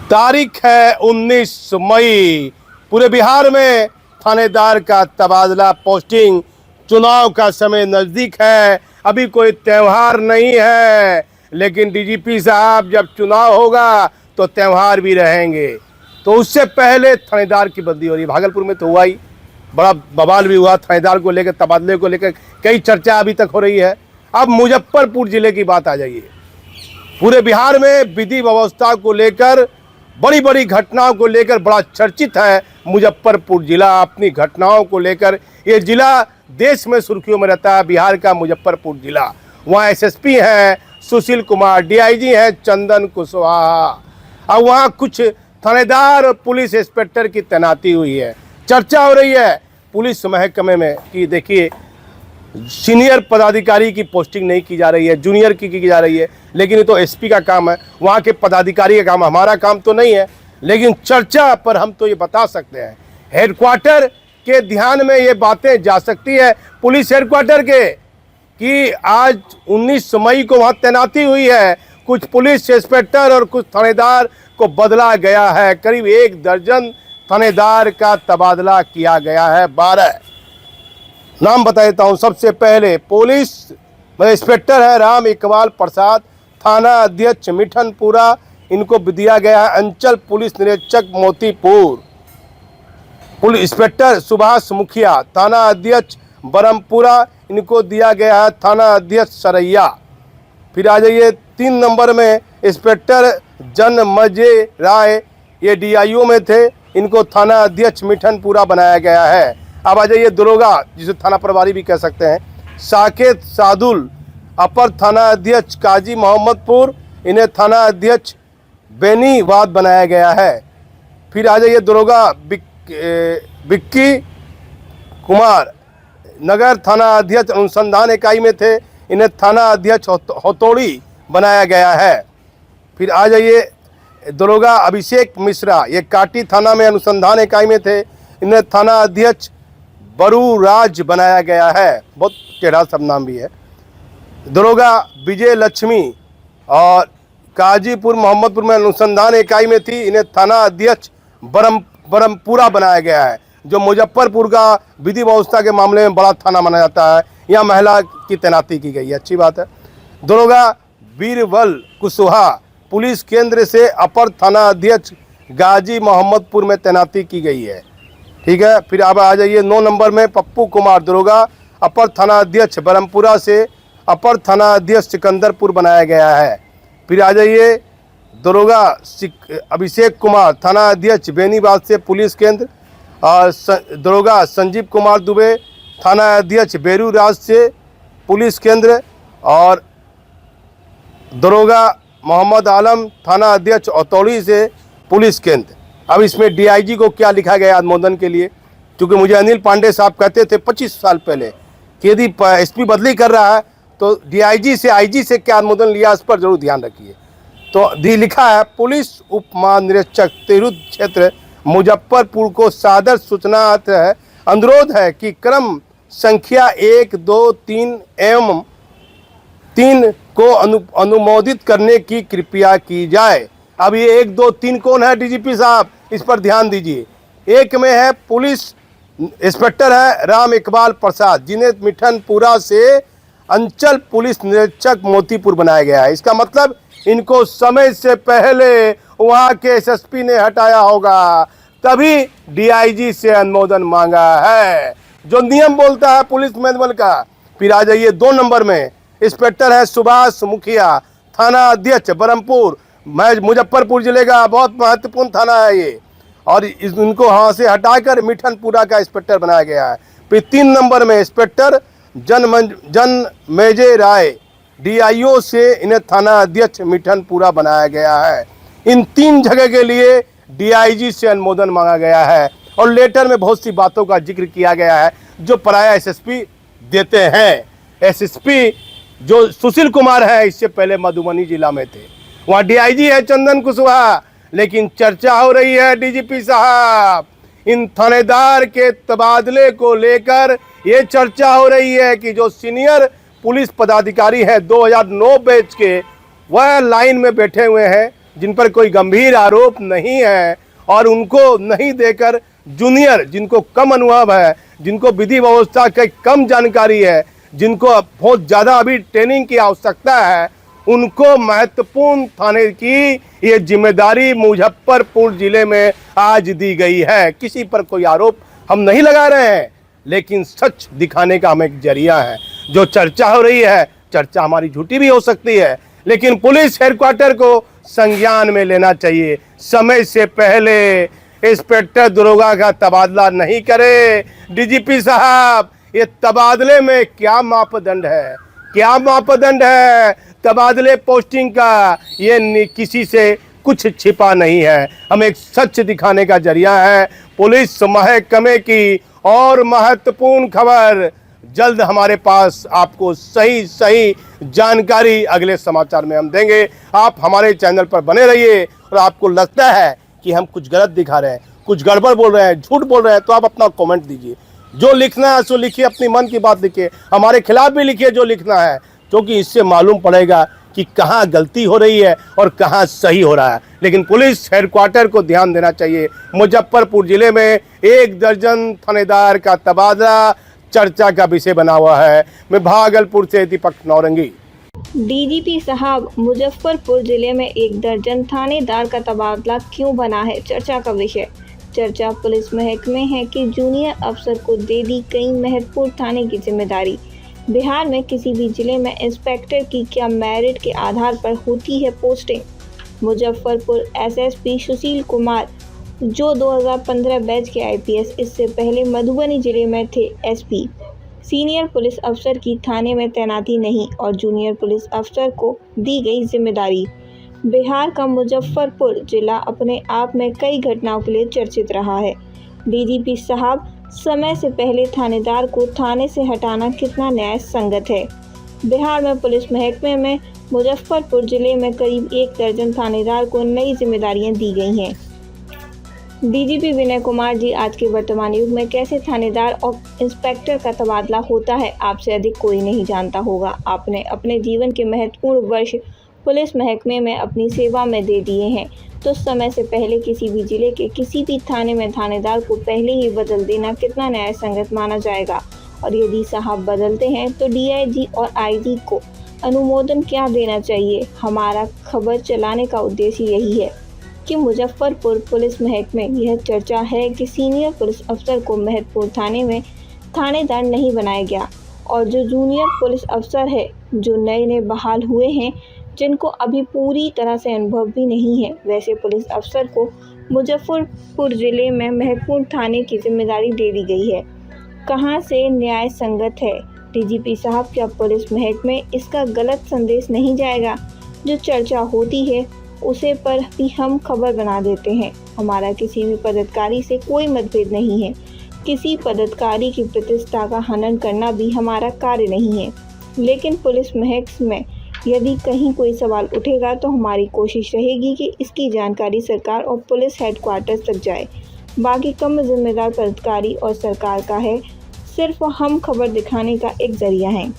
तारीख है 19 मई। पूरे बिहार में थानेदार का तबादला पोस्टिंग। चुनाव का समय नज़दीक है, अभी कोई त्यौहार नहीं है, लेकिन डीजीपी साहब जब चुनाव होगा तो त्यौहार भी रहेंगे। तो उससे पहले थानेदार की बदली हो रही है। भागलपुर में तो हुआ ही, बड़ा बवाल भी हुआ थानेदार को लेकर, तबादले को लेकर कई चर्चा अभी तक हो रही है। अब मुजफ्फरपुर जिले की बात आ जाइए। पूरे बिहार में विधि व्यवस्था को लेकर, बड़ी बड़ी घटनाओं को लेकर बड़ा चर्चित है मुजफ्फरपुर जिला। अपनी घटनाओं को लेकर ये जिला देश में सुर्खियों में रहता है, बिहार का मुजफ्फरपुर जिला। वहाँ एसएसपी हैं सुशील कुमार, डीआईजी हैं चंदन कुशवाहा, और वहाँ कुछ थानेदार और पुलिस इंस्पेक्टर की तैनाती हुई है। चर्चा हो रही है पुलिस महकमे में कि देखिए सीनियर पदाधिकारी की पोस्टिंग नहीं की जा रही है, जूनियर की जा रही है, लेकिन ये तो एसपी का काम है, वहाँ के पदाधिकारी का काम, हमारा काम तो नहीं है। लेकिन चर्चा पर हम तो ये बता सकते हैं, हेडक्वार्टर के ध्यान में ये बातें जा सकती है पुलिस हेडक्वार्टर के, कि आज 19 मई को वहाँ तैनाती हुई है। कुछ पुलिस इंस्पेक्टर और कुछ थानेदार को बदला गया है। करीब 1 दर्जन थानेदार का तबादला किया गया है। 12 नाम बता देता हूँ। सबसे पहले पुलिस इंस्पेक्टर है राम इकबाल प्रसाद, थाना अध्यक्ष मिठनपुरा, इनको दिया गया है अंचल पुलिस निरीक्षक मोतीपुर। पुलिस इंस्पेक्टर सुभाष मुखिया, थाना अध्यक्ष बरमपुरा, इनको दिया गया है थाना अध्यक्ष सरैया। फिर आ जाइए 3 नंबर में इंस्पेक्टर जनमजे राय, ये डीआईओ में थे, इनको थाना अध्यक्ष मिठनपुरा बनाया गया है। अब आ जाइए दरोगा, जिसे थाना प्रभारी भी कह सकते हैं, साकेत सादुल, अपर थाना अध्यक्ष काजी मोहम्मदपुर, इन्हें थाना अध्यक्ष बेनीवाद बनाया गया है। फिर आ जाइए दरोगा बिक्की कुमार, नगर थाना अध्यक्ष अनुसंधान इकाई में थे, इन्हें थाना अध्यक्ष हथौड़ी बनाया गया है। फिर आ जाइए दरोगा अभिषेक मिश्रा, ये काटी थाना में अनुसंधान इकाई में थे, इन्हें थाना अध्यक्ष बरूराज बनाया गया है। बहुत टेढ़ा सब नाम भी है। दरोगा विजय लक्ष्मी और काजीपुर मोहम्मदपुर में अनुसंधान इकाई में थी, इन्हें थाना अध्यक्ष बरमपुरा बनाया गया है, जो मुजफ्फरपुर का विधि व्यवस्था के मामले में बड़ा थाना माना जाता है। यहाँ महिला की तैनाती की गई है, अच्छी बात है। दरोगा बीरबल कुशवाहा, पुलिस केंद्र से अपर थाना अध्यक्ष गाजी मोहम्मदपुर में तैनाती की गई है, ठीक है। फिर अब आ जाइए 9 नंबर में पप्पू कुमार, दरोगा अपर थाना अध्यक्ष बरमपुरा से अपर थाना अध्यक्ष सिकंदरपुर बनाया गया है। फिर आ जाइए दरोगा अभिषेक कुमार, थाना अध्यक्ष बेनीबाद से पुलिस केंद्र, और दरोगा संजीव कुमार दुबे, थाना अध्यक्ष बेरूराज से पुलिस केंद्र, और दरोगा मोहम्मद आलम, थाना अध्यक्ष औतौड़ी से पुलिस केंद्र। अब इसमें डीआईजी को क्या लिखा गया अनुमोदन के लिए, क्योंकि मुझे अनिल पांडे साहब कहते थे 25 साल पहले कि यदि एसपी बदली कर रहा है तो डीआईजी से आईजी से क्या अनुमोदन लिया, इस पर जरूर ध्यान रखिए। तो लिखा है पुलिस उप महानिरीक्षक तिरहुत क्षेत्र मुजफ्फरपुर को सादर सूचना है, अनुरोध है कि क्रम संख्या 1, 2, 3 एवं 3 को अनुमोदित करने की कृपया की जाए। अब ये 1, 2, 3 कौन है डीजीपी साहब, इस पर ध्यान दीजिए। 1 में है पुलिस इंस्पेक्टर है राम इकबाल प्रसाद, जिन्हें मिठनपुरा से अंचल पुलिस निरीक्षक मोतीपुर बनाया गया है। इसका मतलब इनको समय से पहले वहाँ के एसएसपी ने हटाया होगा, तभी डीआईजी से अनुमोदन मांगा है, जो नियम बोलता है पुलिस मैनुअल का। फिर आ जाइए 2 नंबर में इंस्पेक्टर है सुभाष मुखिया, थाना अध्यक्ष बरमपुर, मुजफ्फरपुर जिले का बहुत महत्वपूर्ण थाना है ये, और इनको वहाँ से हटाकर मिठनपुरा का इंस्पेक्टर बनाया गया है। फिर 3 नंबर में इंस्पेक्टर जनमेजे राय, डीआईओ से इन्हें थाना अध्यक्ष मिठनपुरा बनाया गया है। इन 3 जगह के लिए डीआईजी से अनुमोदन मांगा गया है, और लेटर में बहुत सी बातों का जिक्र किया गया है जो प्रायः एसएसपी देते हैं। एसएसपी जो सुशील कुमार है, इससे पहले मधुबनी जिला में थे, वहाँ डीआईजी है चंदन कुशवाहा। लेकिन चर्चा हो रही है डीजीपी साहब, इन थानेदार के तबादले को लेकर ये चर्चा हो रही है कि जो सीनियर पुलिस पदाधिकारी है 2009 बैच के, वह लाइन में बैठे हुए हैं जिन पर कोई गंभीर आरोप नहीं है और उनको नहीं देकर जूनियर, जिनको कम अनुभव है, जिनको विधि व्यवस्था की कम जानकारी है, जिनको बहुत ज़्यादा अभी ट्रेनिंग की आवश्यकता है, उनको महत्वपूर्ण थाने की ये जिम्मेदारी मुजफ्फरपुर जिले में आज दी गई है। किसी पर कोई आरोप हम नहीं लगा रहे हैं, लेकिन सच दिखाने का हम एक जरिया है। जो चर्चा हो रही है, चर्चा हमारी झूठी भी हो सकती है, लेकिन पुलिस हेडक्वार्टर को संज्ञान में लेना चाहिए। समय से पहले इंस्पेक्टर दरोगा का तबादला नहीं करे। डीजीपी साहब, ये तबादले में क्या मापदंड है, क्या मापदंड है तबादले पोस्टिंग का? ये किसी से कुछ छिपा नहीं है, हम एक सच दिखाने का जरिया है। पुलिस महकमे की और महत्वपूर्ण खबर जल्द हमारे पास आपको सही जानकारी अगले समाचार में हम देंगे। आप हमारे चैनल पर बने रहिए और आपको लगता है कि हम कुछ गलत दिखा रहे हैं, कुछ गड़बड़ बोल रहे हैं, झूठ बोल रहे हैं, तो आप अपना कमेंट दीजिए। जो लिखना है सो लिखिए, अपनी मन की बात लिखिए, हमारे खिलाफ भी लिखिए जो लिखना है, क्योंकि इससे मालूम पड़ेगा कि कहाँ गलती हो रही है और कहाँ सही हो रहा है। लेकिन पुलिस हेडक्वार्टर को ध्यान देना चाहिए। मुजफ्फरपुर जिले में 1 दर्जन थानेदार का तबादला चर्चा का विषय बना हुआ है। मैं भागलपुर से दीपक नौरंगी। डीजीपी साहब, मुजफ्फरपुर जिले में 1 दर्जन थानेदार का तबादला क्यों बना है चर्चा का विषय? चर्चा पुलिस महकमे है कि जूनियर अफसर को दे दी कई महत्वपूर्ण थाने की जिम्मेदारी। बिहार में किसी भी जिले में इंस्पेक्टर की क्या मेरिट के आधार पर होती है पोस्टिंग? मुजफ्फरपुर एसएसपी सुशील कुमार, जो 2015 बैच के आईपीएस, इससे पहले मधुबनी जिले में थे एसपी। सीनियर पुलिस अफसर की थाने में तैनाती नहीं और जूनियर पुलिस अफसर को दी गई जिम्मेदारी। बिहार का मुजफ्फरपुर जिला अपने आप में कई घटनाओं के लिए चर्चित रहा है। डीजीपी साहब, समय से पहले थानेदार को थाने से हटाना कितना न्याय संगत है? बिहार में पुलिस महकमे में मुजफ्फरपुर जिले में करीब 1 दर्जन थानेदार को नई जिम्मेदारियां दी गई हैं। डीजीपी विनय कुमार जी, आज के वर्तमान युग में कैसे थानेदार और इंस्पेक्टर का तबादला होता है, आपसे अधिक कोई नहीं जानता होगा। आपने अपने जीवन के महत्वपूर्ण वर्ष पुलिस महकमे में अपनी सेवा में दे दिए हैं, तो समय से पहले किसी भी जिले के किसी भी थाने में थानेदार को पहले ही बदल देना कितना न्याय संगत माना जाएगा? और यदि साहब बदलते हैं तो डीआईजी और आईजी को अनुमोदन क्या देना चाहिए? हमारा खबर चलाने का उद्देश्य यही है कि मुजफ्फरपुर पुलिस महकमे यह चर्चा है कि सीनियर पुलिस अफसर को महत्वपूर्ण थाने में थानेदार नहीं बनाया गया और जो जूनियर पुलिस अफसर है, जो नए बहाल हुए हैं, जिनको अभी पूरी तरह से अनुभव भी नहीं है, वैसे पुलिस अफसर को मुजफ्फरपुर जिले में महत्वपूर्ण थाने की जिम्मेदारी दे दी गई है। कहां से न्याय संगत है? डीजीपी साहब, क्या पुलिस महकमे इसका गलत संदेश नहीं जाएगा? जो चर्चा होती है उसे पर भी हम खबर बना देते हैं। हमारा किसी भी पदाधिकारी से कोई मतभेद नहीं है। किसी पदाधिकारी की प्रतिष्ठा का हनन करना भी हमारा कार्य नहीं है। लेकिन पुलिस महकमे में यदि कहीं कोई सवाल उठेगा तो हमारी कोशिश रहेगी कि इसकी जानकारी सरकार और पुलिस हेडक्वार्टर तक जाए। बाकी कम जिम्मेदार पदाधिकारी और सरकार का है, सिर्फ हम खबर दिखाने का एक जरिया हैं।